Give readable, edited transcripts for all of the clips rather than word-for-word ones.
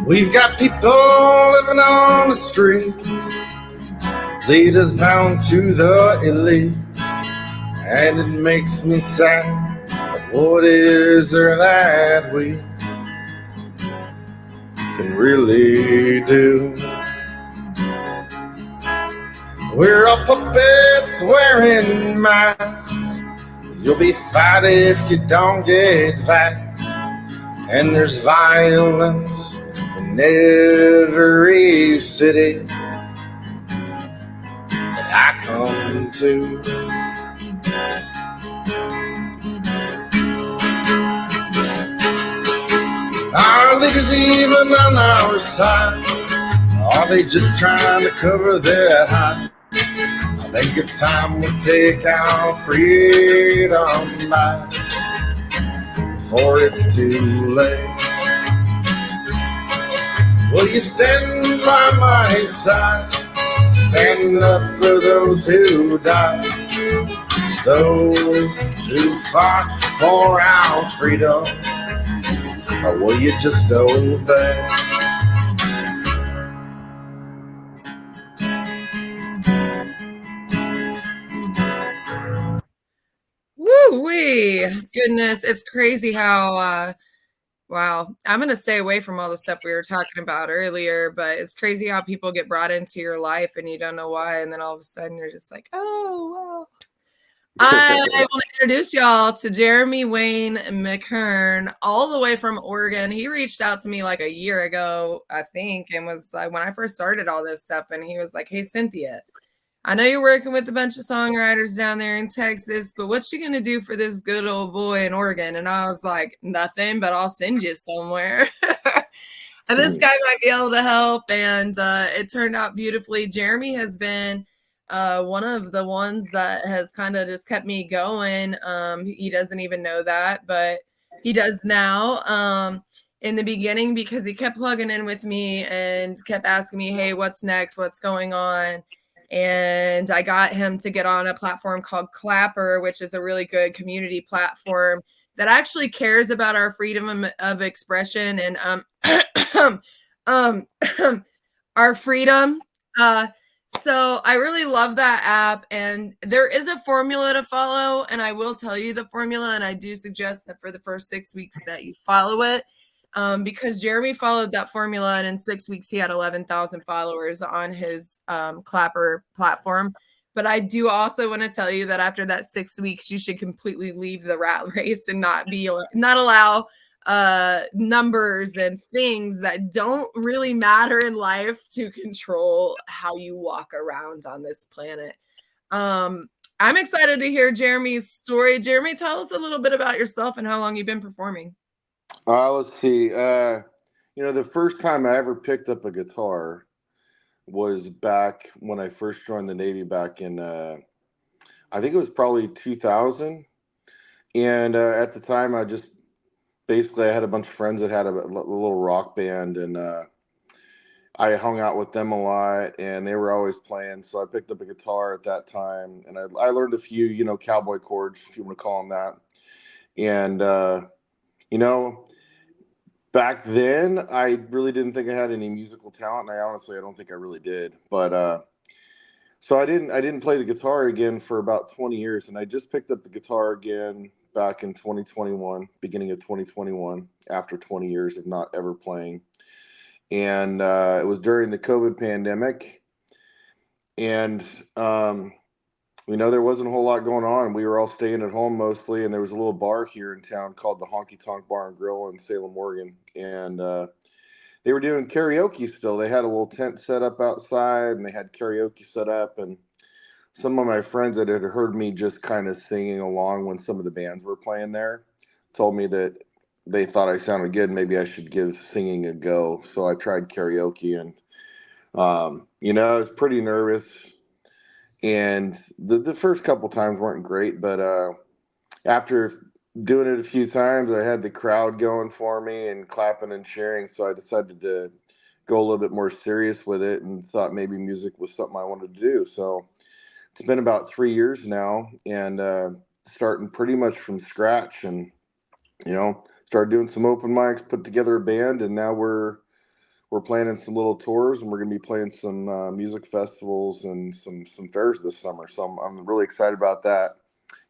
We've got people living on the street, leaders bound to the elite, and it makes me sad. But what is there that we can really do? We're all puppets wearing masks. You'll be fat if you don't get vaxxed. And there's violence in every city that I come to. Are leaders even on our side? Are they just trying to cover their hide? I think it's time we take our freedom back before it's too late. Will you stand by my side? Stand up for those who died, those who fought for our freedom, or will you just obey? Woo-wee. Goodness, it's crazy how wow, I'm going to stay away from all the stuff we were talking about earlier, but it's crazy how people get brought into your life and you don't know why, and then all of a sudden you're just like, oh, wow. I want to introduce y'all to Jeremy Wayne McKern, all the way from Oregon. He reached out to me like a year ago, I think, and was like, when I first started all this stuff, and he was like, hey, Cynthia, I know you're working with a bunch of songwriters down there in Texas, but what you going to do for this good old boy in Oregon? And I was like, nothing, but I'll send you somewhere. And this guy might be able to help. And it turned out beautifully. Jeremy has been one of the ones that has kind of just kept me going. He doesn't even know that, but he does now. In the beginning, because he kept plugging in with me and kept asking me, hey, what's next? What's going on? And I got him to get on a platform called Clapper, which is a really good community platform that actually cares about our freedom of expression and our freedom. So I really love that app, and there is a formula to follow, and I will tell you the formula, and I do suggest that for the first 6 weeks that you follow it. Because Jeremy followed that formula, and in 6 weeks he had 11,000 followers on his Clapper platform. But I do also want to tell you that after that 6 weeks, you should completely leave the rat race and not allow numbers and things that don't really matter in life to control how you walk around on this planet. I'm excited to hear Jeremy's story. Jeremy, tell us a little bit about yourself and how long you've been performing. Let's see. The first time I ever picked up a guitar was back when I first joined the Navy back in, I think it was probably 2000. And at the time, I had a bunch of friends that had a little rock band, and I hung out with them a lot, and they were always playing. So I picked up a guitar at that time, and I learned a few, cowboy chords, if you want to call them that. And, back then, I really didn't think I had any musical talent, and I don't think I really did. But so I didn't play the guitar again for about 20 years, and I just picked up the guitar again back in 2021, beginning of 2021, after 20 years of not ever playing. And it was during the COVID pandemic, and there wasn't a whole lot going on. We were all staying at home mostly, and there was a little bar here in town called the Honky Tonk Bar and Grill in Salem, Oregon, and they were doing karaoke still. They had a little tent set up outside, and they had karaoke set up, and some of my friends that had heard me just kind of singing along when some of the bands were playing there told me that they thought I sounded good. Maybe I should give singing a go. So I tried karaoke, and I was pretty nervous. And the first couple times weren't great, but after doing it a few times, I had the crowd going for me and clapping and cheering. So I decided to go a little bit more serious with it and thought maybe music was something I wanted to do. So it's been about 3 years now, and starting pretty much from scratch, and started doing some open mics, put together a band, and now we're planning some little tours, and we're going to be playing some music festivals and some fairs this summer. So I'm really excited about that.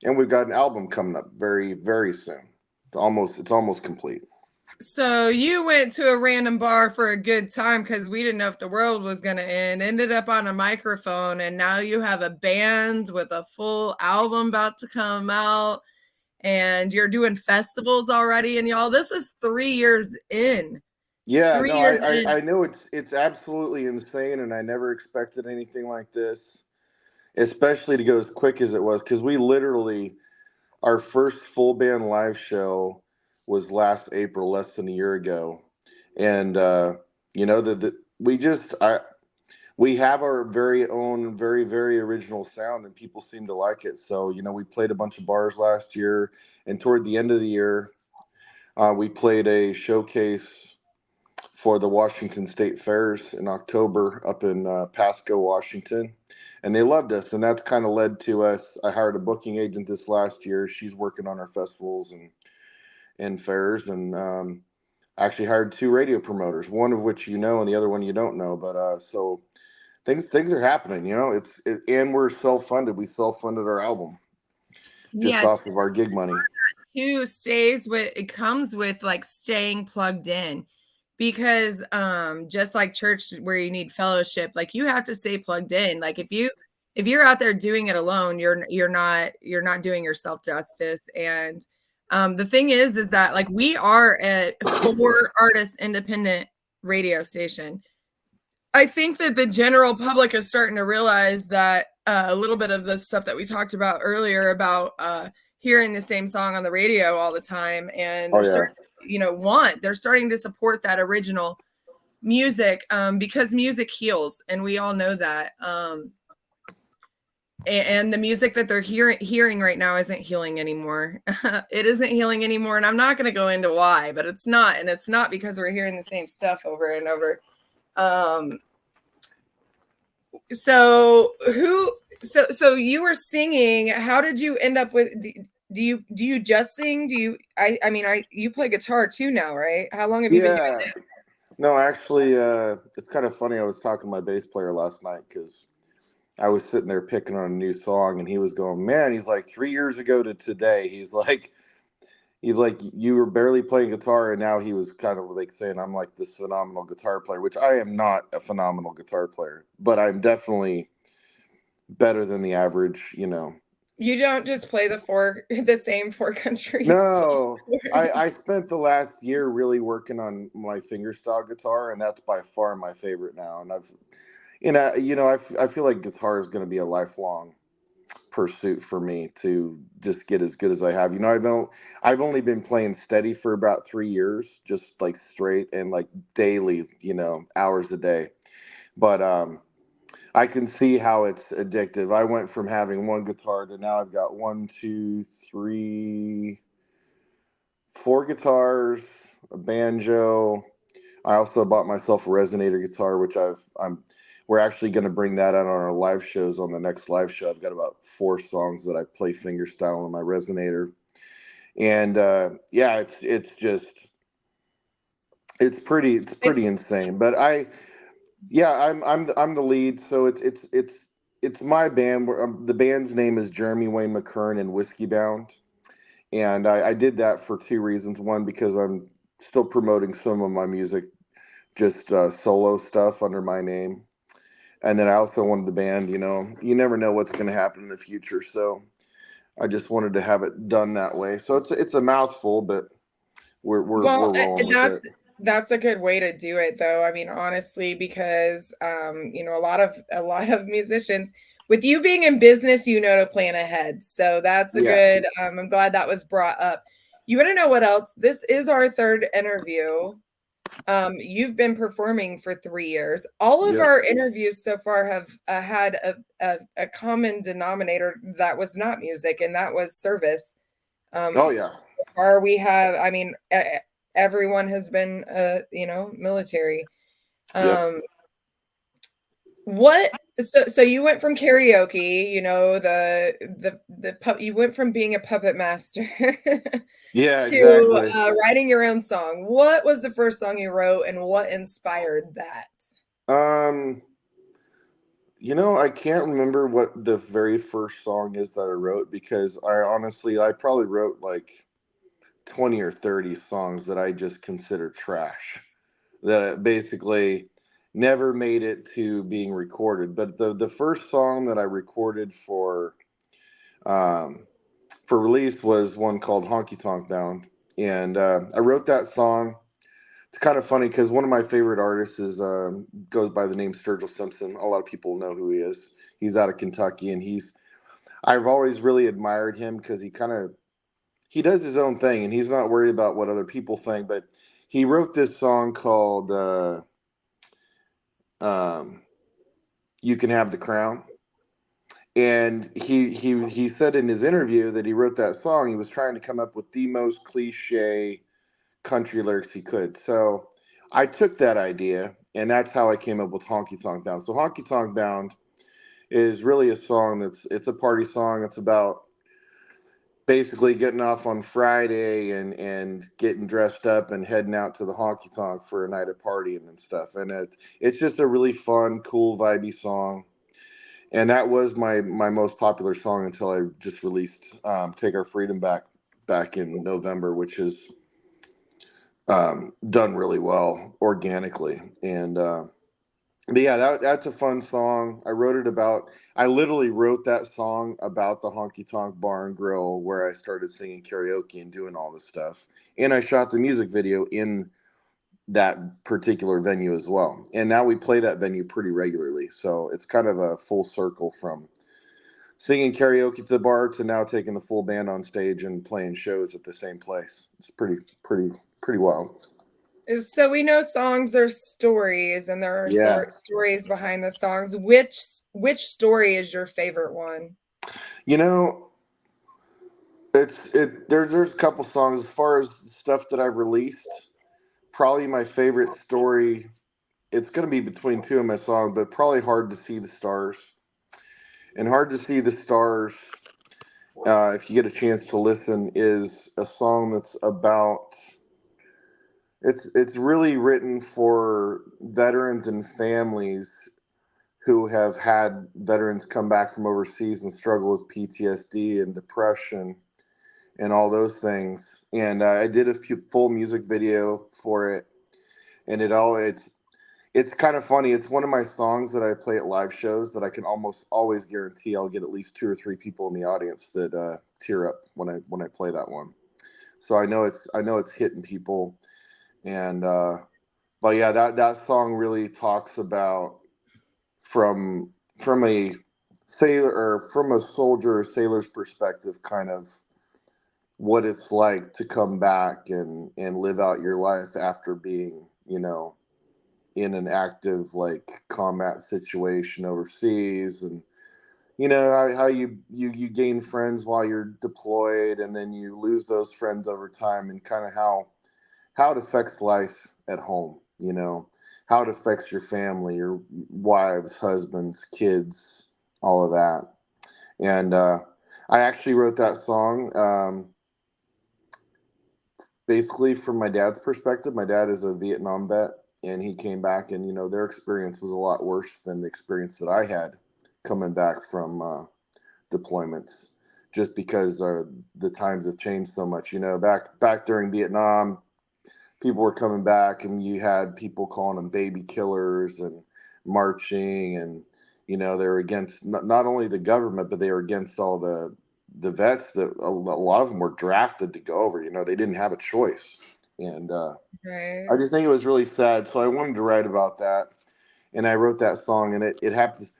And we've got an album coming up very, very soon. It's almost complete. So you went to a random bar for a good time because we didn't know if the world was going to end, ended up on a microphone, and now you have a band with a full album about to come out, and you're doing festivals already. And y'all, this is 3 years in. Yeah, 3 no, years in. I know it's absolutely insane, and I never expected anything like this, especially to go as quick as it was, because we literally, our first full band live show was last April, less than a year ago. And we have our very own, very, very original sound, and people seem to like it. So, we played a bunch of bars last year, and toward the end of the year, we played a showcase for the Washington State Fairs in October up in Pasco, Washington. And they loved us. And that's kind of led to us. I hired a booking agent this last year. She's working on our festivals and fairs. And actually hired 2 radio promoters, one of which and the other one you don't know. But so things are happening, and we're self-funded. We self-funded our album just off of our gig money. Too it comes with like staying plugged in, because just like church where you need fellowship, like you have to stay plugged in. Like if you're out there doing it alone, you're not doing yourself justice. And the thing is that like we are a 4-artist independent radio station. I think that the general public is starting to realize that a little bit of the stuff that we talked about earlier about hearing the same song on the radio all the time, and they're starting to support that original music because music heals, and we all know that. And the music that they're hearing right now isn't healing anymore. It isn't healing anymore, and I'm not going to go into why, but it's not, and it's not because we're hearing the same stuff over and over. So you were singing. How did you end up with? Do you just sing? You play guitar too now, right? How long have you been doing that? No, actually, it's kind of funny. I was talking to my bass player last night because I was sitting there picking on a new song, and he was going, "Man," he's like, 3 years ago to today, he's like, you were barely playing guitar, and now he was kind of like saying I'm like this phenomenal guitar player, which I am not a phenomenal guitar player, but I'm definitely better than the average, You don't just play the same 4 countries. No, I spent the last year really working on my fingerstyle guitar, and that's by far my favorite now. And I feel like guitar is going to be a lifelong pursuit for me to just get as good as I have. I've only been playing steady for about 3 years, just like straight and like daily, hours a day. But I can see how it's addictive. I went from having 1 guitar to now I've got 1, 2, 3, 4 guitars, a banjo. I also bought myself a resonator guitar, which we're actually going to bring that out on our live shows. On the next live show, I've got about 4 songs that I play fingerstyle on my resonator. And it's pretty insane. But I'm the lead, so it's my band. The band's name is Jeremy Wayne McKern and Whiskey Bound. And I did that for 2 reasons. One, because I'm still promoting some of my music, just solo stuff under my name. And then I also wanted the band, you never know what's going to happen in the future. So I just wanted to have it done that way. So it's a mouthful, but we're rolling with it. That's a good way to do it, though. I mean, honestly, because a lot of musicians, with you being in business, to plan ahead. So that's a good. I'm glad that was brought up. You want to know what else? This is our 3rd interview, You've been performing for 3 years. All of Yep. our interviews so far have had a common denominator that was not music, and that was service. Oh yeah. So far we have, I mean, everyone has been, military. Yep. What so you went from karaoke, you went from being a puppet master Yeah, to exactly. writing your own song. What was the first song you wrote, and what inspired that? Um, I can't remember what the very first song is that I wrote because I probably wrote like 20 or 30 songs that I just consider trash that basically never made it to being recorded. But the first song that I recorded um, for release was one called Honky Tonk Bound. And I wrote that song. It's kind of funny because one of my favorite artists goes by the name Sturgill Simpson. A lot of people know who he is. He's out of Kentucky, and I've always really admired him because he does his own thing, and he's not worried about what other people think. But he wrote this song called um, "You Can Have the Crown," and he said in his interview that he wrote that song. He was trying to come up with the most cliche country lyrics he could. So I took that idea, and that's how I came up with Honky Tonk Bound. So Honky Tonk Bound is really a song it's a party song. It's about basically getting off on Friday and getting dressed up and heading out to the honky tonk for a night of partying and stuff. And it's just a really fun, cool, vibey song. And that was my most popular song until I just released "Take Our Freedom back in November, which is done really well organically. And but yeah, that's a fun song. I literally wrote that song about the honky tonk bar and grill where I started singing karaoke and doing all this stuff. And I shot the music video in that particular venue as well. And now we play that venue pretty regularly. So it's kind of a full circle from singing karaoke to the bar to now taking the full band on stage and playing shows at the same place. It's pretty wild. So we know songs are stories, and there are Yeah. stories behind the songs. Which story is your favorite one? You know, there's a couple songs as far as stuff that I've released. Probably my favorite story. It's going to be between two of my songs, but probably "Hard to See the Stars." And "Hard to See the Stars," if you get a chance to listen, is a song that's about. It's really written for veterans and families who have had veterans come back from overseas and struggle with PTSD and depression and all those things. And I did a full music video for it, and it's kind of funny. It's one of my songs that I play at live shows that I can almost always guarantee I'll get at least two or three people in the audience that tear up when I play that one. So I know it's hitting people, and but yeah, that song really talks about from from a sailor or from a soldier or sailor's perspective, kind of what it's like to come back and live out your life after being in an active like combat situation overseas, and how you gain friends while you're deployed and then you lose those friends over time, and kind of how it affects life at home, how it affects your family, your wives, husbands, kids, all of that. And I actually wrote that song basically from my dad's perspective. My dad is a Vietnam vet, and he came back, and their experience was a lot worse than the experience that I had coming back from deployments, just because the times have changed so much. Back during Vietnam, people were coming back, and you had people calling them baby killers and marching, and they were against not only the government, but they were against all the vets that a lot of them were drafted to go over. They didn't have a choice, and Right. I just think it was really sad. So I wanted to write about that, and I wrote that song, and it happens.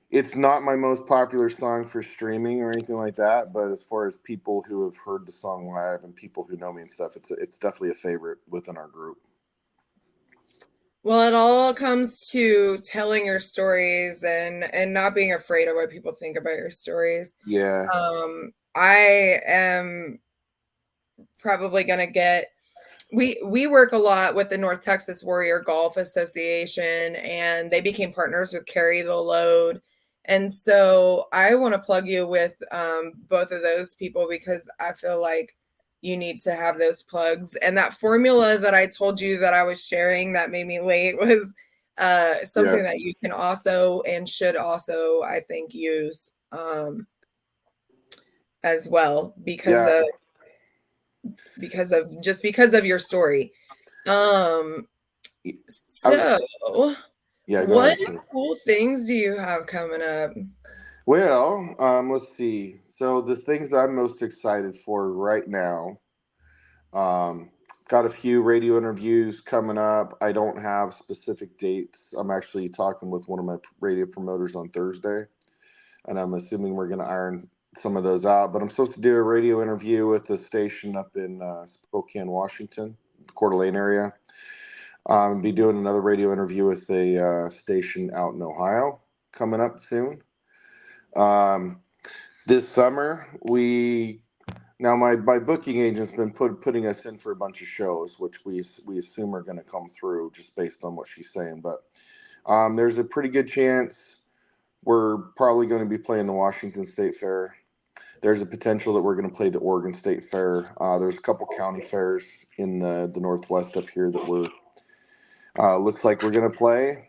It's not my most popular song for streaming or anything like that, but as far as people who have heard the song live and people who know me and stuff, it's definitely a favorite within our group. Well, it all comes to telling your stories and not being afraid of what people think about your stories. Yeah. I am probably going to get we work a lot with the North Texas Warrior Golf Association, and they became partners with Carry the Load. And so I want to plug you with both of those people because I feel like you need to have those plugs. And that formula that I told you that I was sharing that made me late was something that you can also and should also, I think, use as well because of your story. So what cool things do you have coming up? Well, let's see. So the things that I'm most excited for right now, got a few radio interviews coming up. I don't have specific dates. I'm actually talking with one of my radio promoters on Thursday, and I'm assuming we're going to iron some of those out. But I'm supposed to do a radio interview with a station up in Spokane, Washington, Coeur d'Alene area. Be doing another radio interview with a station out in Ohio coming up soon. This summer, my booking agent's been putting us in for a bunch of shows, which we assume are going to come through just based on what she's saying. But there's a pretty good chance we're probably going to be playing the Washington State Fair. There's a potential that we're going to play the Oregon State Fair. There's a couple county fairs in the Northwest up here that we're looks like we're going to play.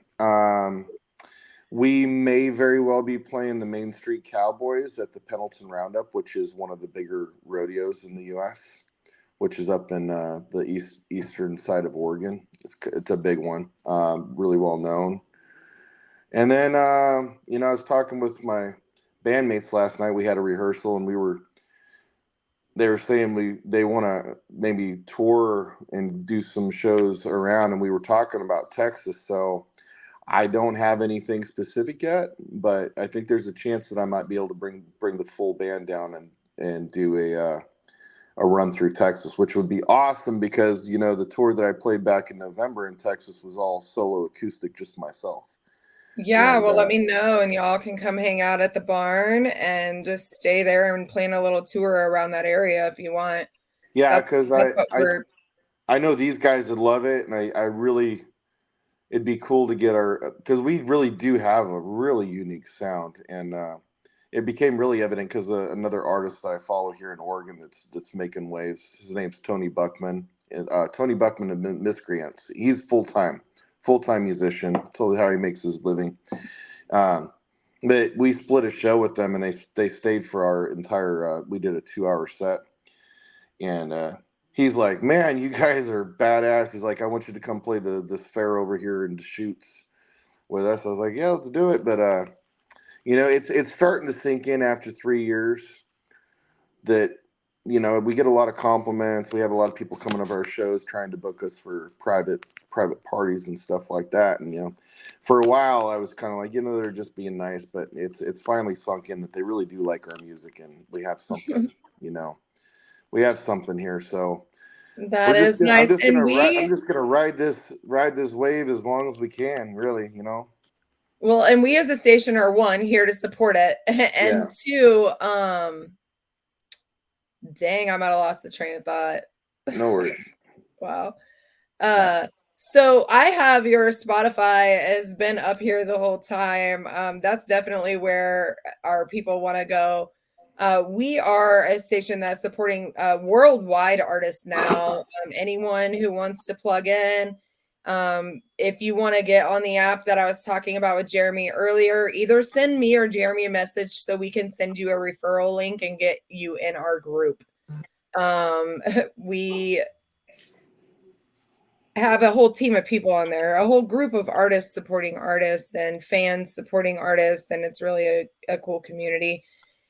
We may very well be playing the Main Street Cowboys at the Pendleton Roundup, which is one of the bigger rodeos in the U.S., which is up in the eastern side of Oregon. It's a big one, really well known. And then, I was talking with my bandmates last night. We had a rehearsal, and they were saying they want to maybe tour and do some shows around, and we were talking about Texas. So I don't have anything specific yet, but I think there's a chance that I might be able to bring the full band down and do a run through Texas, which would be awesome because the tour that I played back in November in Texas was all solo acoustic, just myself. Yeah, well, let me know, and y'all can come hang out at the barn and just stay there and plan a little tour around that area if you want. Yeah, because I know these guys would love it, and I really, it'd be cool to get because we really do have a really unique sound, and it became really evident because another artist that I follow here in Oregon that's making waves. His name's Tony Buckman. Tony Buckman and Miscreants. He's full-time musician. Totally how he makes his living. But we split a show with them, and they stayed for our entire. We did a 2-hour set, and he's like, "Man, you guys are badass." He's like, "I want you to come play this fair over here in Deschutes with us." I was like, "Yeah, let's do it." But it's starting to sink in after 3 years that we get a lot of compliments. We have a lot of people coming to our shows trying to book us for private parties and stuff like that. And for a while I was kind of like, they're just being nice, but it's finally sunk in that they really do like our music, and we have something. We have something here. So that is nice. I'm just gonna ride this wave as long as we can, really. Well, and we as a station are one here to support it, and two, dang, I'm at a loss of train of thought. No worries. Wow. So I have your Spotify has been up here the whole time. That's definitely where our people want to go. We are a station that's supporting worldwide artists now. Anyone who wants to plug in, if you want to get on the app that I was talking about with Jeremy earlier, either send me or Jeremy a message so we can send you a referral link and get you in our group. We have a whole team of people on there, a whole group of artists supporting artists and fans supporting artists, and it's really a cool community.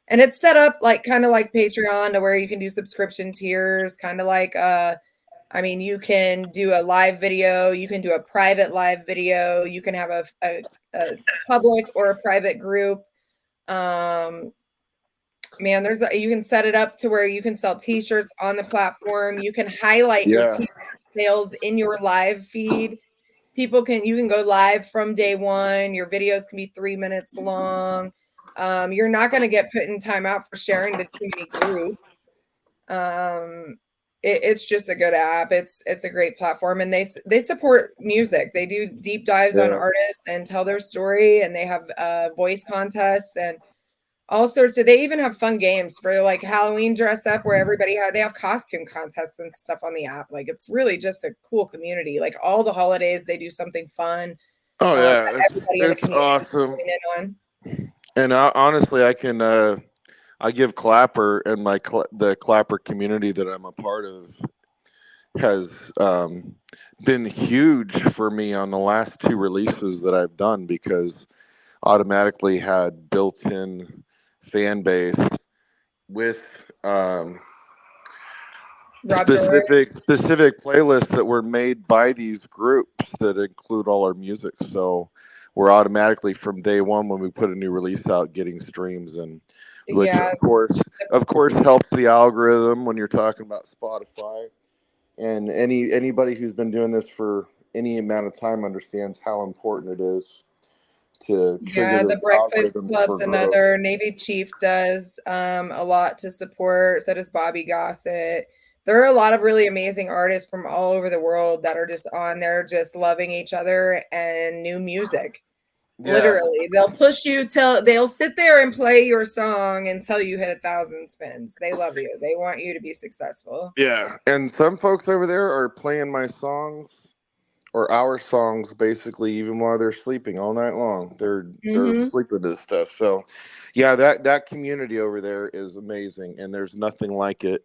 And it's set up kind of like Patreon, to where you can do subscription tiers, kind of like you can do a live video, you can do a private live video, you can have a public or a private group. Man, you can set it up to where you can sell t-shirts on the platform. You can highlight your t-shirt sales in your live feed. you can go live from day one. Your videos can be 3 minutes long. You're not going to get put in timeout for sharing to too many groups. It's just a good app. It's a great platform, and they support music. They do deep dives on artists and tell their story, and they have voice contests and all sorts of. They even have fun games for like Halloween dress up, where they have costume contests and stuff on the app. Like, it's really just a cool community. Like, all the holidays they do something fun. Oh yeah, everybody in the it's community awesome. can in on. And honestly, I give Clapper and the Clapper community that I'm a part of has been huge for me on the last 2 releases that I've done, because automatically had built-in fan base with specific playlists that were made by these groups that include all our music. So we're automatically from day one, when we put a new release out, getting streams, and which of course helps the algorithm when you're talking about Spotify. And anybody who's been doing this for any amount of time understands how important it is to trigger the Breakfast Club's another. Navy Chief does a lot to support. So does Bobby Gossett. There are a lot of really amazing artists from all over the world that are just on there, just loving each other and new music. Literally, they'll push you till they'll sit there and play your song until you hit 1,000 spins. They love you. They want you to be successful. Yeah, and some folks over there are playing my songs or our songs basically even while they're sleeping all night long. They're sleeping to this stuff. So, yeah, that community over there is amazing, and there's nothing like it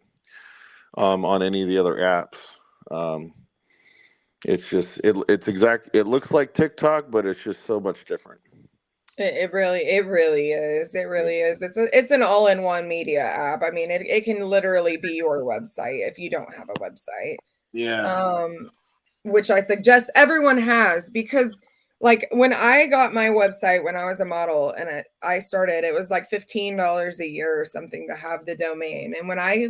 on any of the other apps. It's just it looks like TikTok, but it's just so much different. It really is. It really is. It's an all-in-one media app. I mean, it can literally be your website if you don't have a website. Yeah. Which I suggest everyone has, because like when I got my website when I was a model and I started, it was like $15 a year or something to have the domain. And when I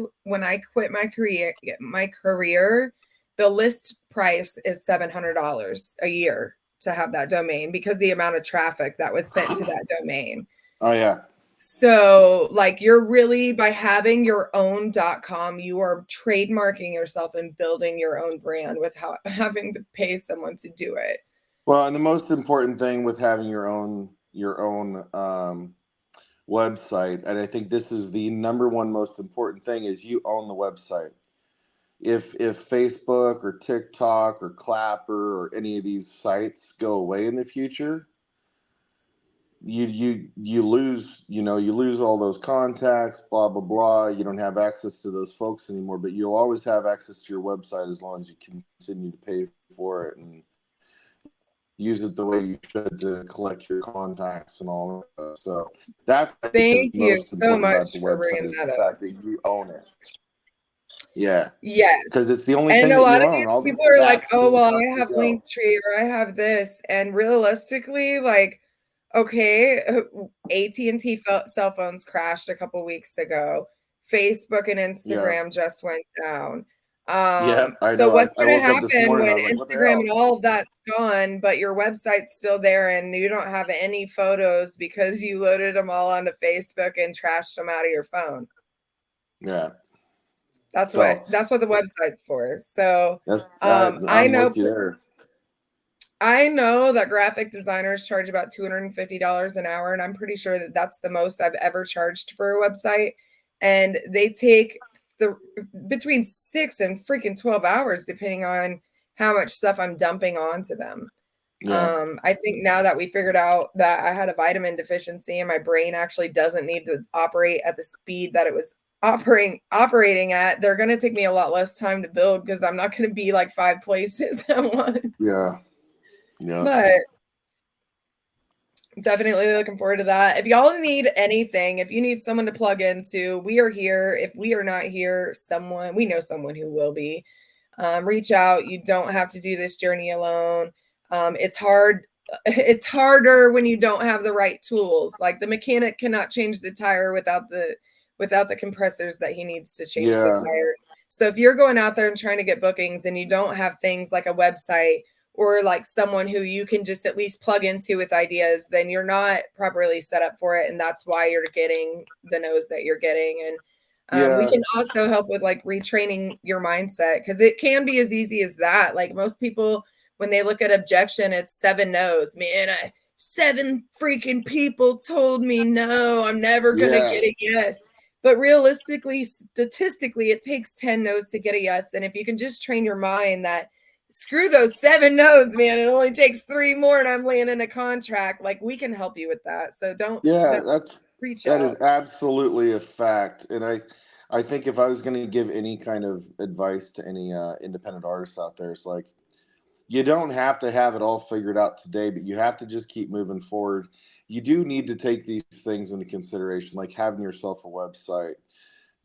quit my career, the list price is $700 a year to have that domain, because the amount of traffic that was sent to that domain. Oh yeah. So like, you're really, by having your own .com, you are trademarking yourself and building your own brand without having to pay someone to do it. Well, and the most important thing with having your own website, and I think this is the number one most important thing, is you own the website. If Facebook or TikTok or Clapper or any of these sites go away in the future, you lose all those contacts, blah blah blah. You don't have access to those folks anymore, but you'll always have access to your website as long as you continue to pay for it and use it the way you should to collect your contacts and all that. So that's thank you so much for bringing that up. That you own it. Yeah. Yes. Because it's the only thing that you own. All people are like, oh well, I have Linktree or I have this, and realistically, like, okay, AT&T cell phones crashed a couple weeks ago. Facebook and Instagram just went down. So what's going to happen when Instagram and all of that's gone, but your website's still there and you don't have any photos because you loaded them all onto Facebook and trashed them out of your phone? Yeah. That's what the website's for. So I know that graphic designers charge about $250 an hour, and I'm pretty sure that that's the most I've ever charged for a website. And they take between 6 and freaking 12 hours, depending on how much stuff I'm dumping onto them. Yeah. I think now that we figured out that I had a vitamin deficiency and my brain actually doesn't need to operate at the speed that it was operating at, they're going to take me a lot less time to build, because I'm not going to be like 5 places at once. Yeah. But definitely looking forward to that. If y'all need anything, if you need someone to plug into, we are here. If we are not here, we know someone who will be. Reach out. You don't have to do this journey alone. It's hard. It's harder when you don't have the right tools. Like, the mechanic cannot change the tire without the compressors that he needs to change the tire. So if you're going out there and trying to get bookings and you don't have things like a website or like someone who you can just at least plug into with ideas, then you're not properly set up for it. And that's why you're getting the no's that you're getting. And we can also help with like retraining your mindset, because it can be as easy as that. Like most people, when they look at objection, it's 7 no's. Man, 7 freaking people told me no, I'm never going to get a yes. But realistically, statistically, it takes 10 no's to get a yes. And if you can just train your mind that screw those 7 no's, man, it only takes 3 more and I'm landing a contract, like we can help you with that. So don't reach out. That is absolutely a fact. And I think if I was going to give any kind of advice to any independent artists out there, it's like, you don't have to have it all figured out today, but you have to just keep moving forward. You do need to take these things into consideration, like having yourself a website,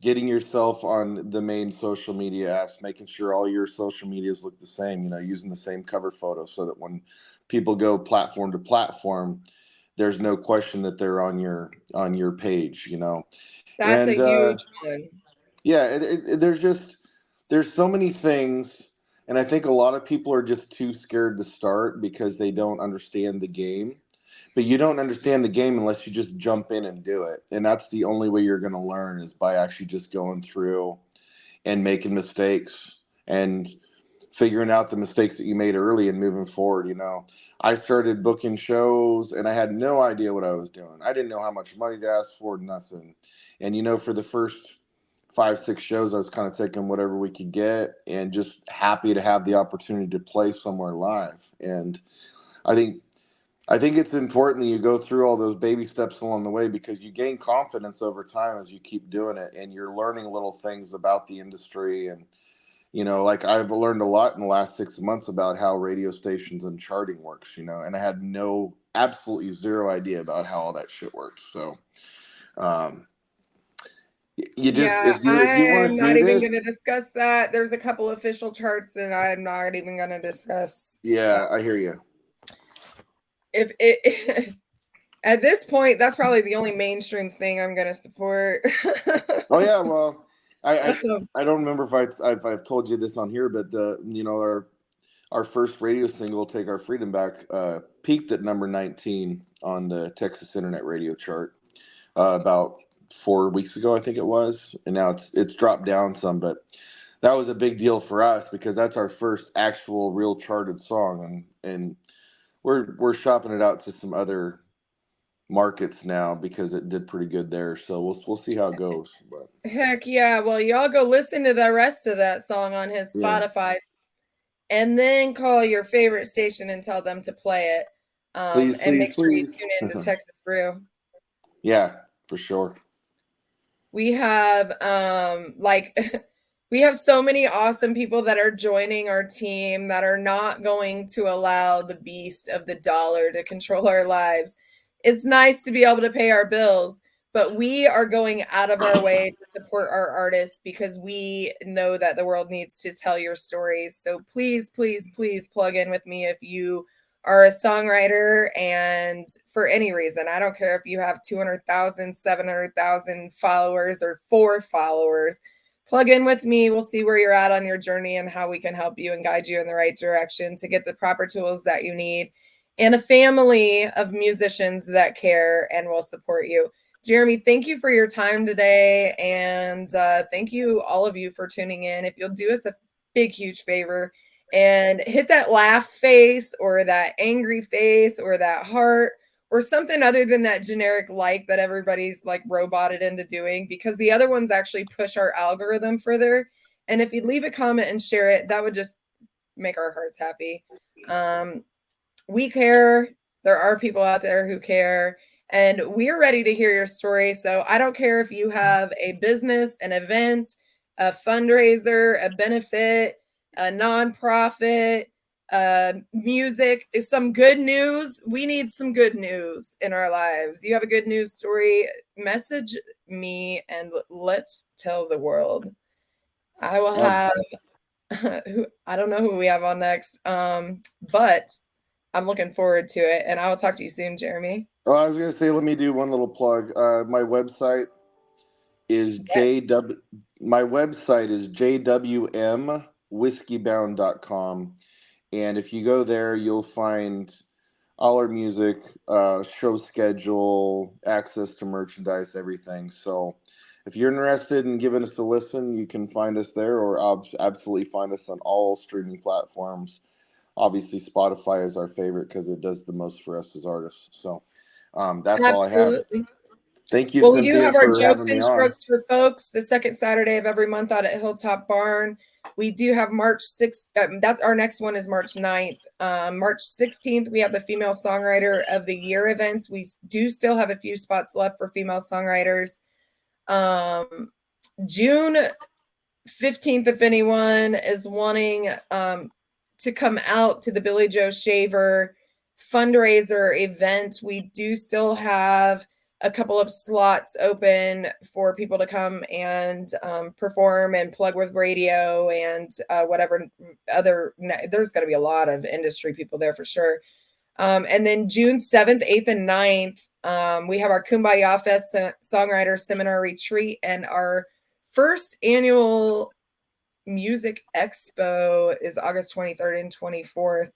getting yourself on the main social media apps, making sure all your social medias look the same, using the same cover photo so that when people go platform to platform, there's no question that they're on your page, That's a huge one. Yeah, there's so many things, and I think a lot of people are just too scared to start because they don't understand the game. But you don't understand the game unless you just jump in and do it, and that's the only way you're going to learn, is by actually just going through and making mistakes and figuring out the mistakes that you made early and moving forward. I started booking shows and I had no idea what I was doing. I didn't know how much money to ask for, nothing. And for the first 5-6 shows, I was kind of taking whatever we could get and just happy to have the opportunity to play somewhere live. And I think it's important that you go through all those baby steps along the way, because you gain confidence over time as you keep doing it, and you're learning little things about the industry. And like I've learned a lot in the last 6 months about how radio stations and charting works, and I had absolutely zero idea about how all that shit works. So, if you want to do not even this, going to discuss that. There's a couple official charts and I'm not even going to discuss. Yeah, I hear you. If it at this point, that's probably the only mainstream thing I'm going to support. Oh yeah, well, I don't remember if I've told you this on here, but our first radio single, "Take Our Freedom Back," peaked at number 19 on the Texas Internet Radio chart about 4 weeks ago, I think it was, and now it's dropped down some, but that was a big deal for us because that's our first actual real charted song, and we're shopping it out to some other markets now because it did pretty good there. So we'll see how it goes. But heck yeah, well, y'all go listen to the rest of that song on his Spotify, and then call your favorite station and tell them to play it. Please, make sure you tune in to Texas Brew. Yeah, for sure. We have we have so many awesome people that are joining our team that are not going to allow the beast of the dollar to control our lives. It's nice to be able to pay our bills, but we are going out of our way to support our artists because we know that the world needs to tell your stories. So please, please, please plug in with me if you are a songwriter, and for any reason. I don't care if you have 200,000, 700,000 followers or 4 followers. Plug in with me. We'll see where you're at on your journey and how we can help you and guide you in the right direction to get the proper tools that you need, and a family of musicians that care and will support you. Jeremy, thank you for your time today. And thank you, all of you, for tuning in. If you'll do us a big, huge favor and hit that laugh face or that angry face or that heart or something other than that generic like that everybody's like roboted into doing, because the other ones actually push our algorithm further. And if you leave a comment and share it, that would just make our hearts happy. We care. There are people out there who care, and we're ready to hear your story. So I don't care if you have a business, an event, a fundraiser, a benefit, a nonprofit, music, some good news. We need some good news in our lives. You have a good news story, message me and let's tell the world. I will have I don't know who we have on next, but I'm looking forward to it, and I will talk to you soon, Jeremy. Oh, I was going to say, let me do one little plug. My website is jwmwhiskeybound.com, And if you go there, you'll find all our music, show schedule, access to merchandise, everything. So if you're interested in giving us a listen, you can find us there, or absolutely find us on all streaming platforms. Obviously, Spotify is our favorite because it does the most for us as artists. So that's all I have. Absolutely. Thank you, Well, we do Cynthia, have our for Jokes having me and on. Strokes for Folks the second Saturday of every month out at Hilltop Barn. We do have March 6th. That's our next one is March 9th. March 16th, we have the Female Songwriter of the Year event. We do still have a few spots left for female songwriters. June 15th, if anyone is wanting to come out to the Billy Joe Shaver fundraiser event, we do still have a couple of slots open for people to come and perform and plug with radio and whatever other. There's going to be a lot of industry people there for sure. And then June 7th, 8th, and 9th, we have our Kumbaya Fest Songwriter Seminar Retreat and our first annual music expo is August 23rd and 24th.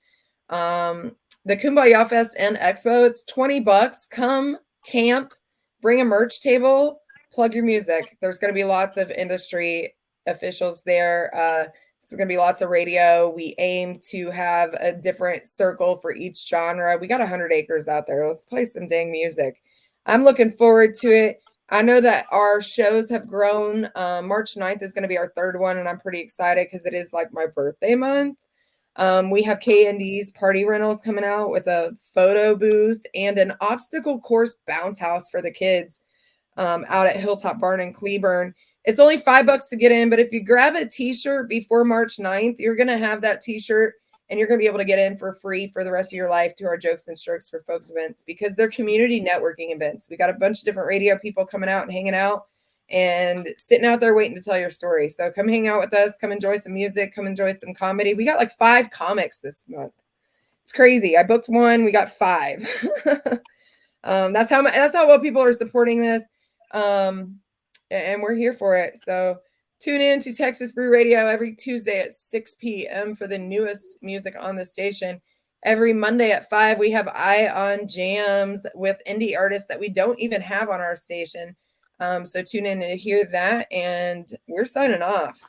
The Kumbaya Fest and Expo, it's $20. Come camp, bring a merch table, plug your music. There's going to be lots of industry officials there. There's going to be lots of radio. We aim to have a different circle for each genre. We got 100 acres out there. Let's play some dang music. I'm looking forward to it. I know that our shows have grown. March 9th is going to be our third one, and I'm pretty excited because it is like my birthday month. We have K&D's Party Rentals coming out with a photo booth and an obstacle course bounce house for the kids out at Hilltop Barn in Cleburne. It's only $5 to get in, but if you grab a t-shirt before March 9th, you're going to have that t-shirt and you're going to be able to get in for free for the rest of your life to our Jokes and Strokes for Folks events because they're community networking events. We got a bunch of different radio people coming out and hanging out and sitting out there waiting to tell your story. So come hang out with us, come enjoy some music, come enjoy some comedy. We got like 5 comics this month. It's crazy. I booked one, we got 5. That's how well people are supporting this. And we're here for it. So tune in to Texas Brew Radio every Tuesday at 6 p.m. for the newest music on the station. Every Monday at 5, we have Eye on Jams with indie artists that we don't even have on our station. So tune in to hear that, and we're signing off.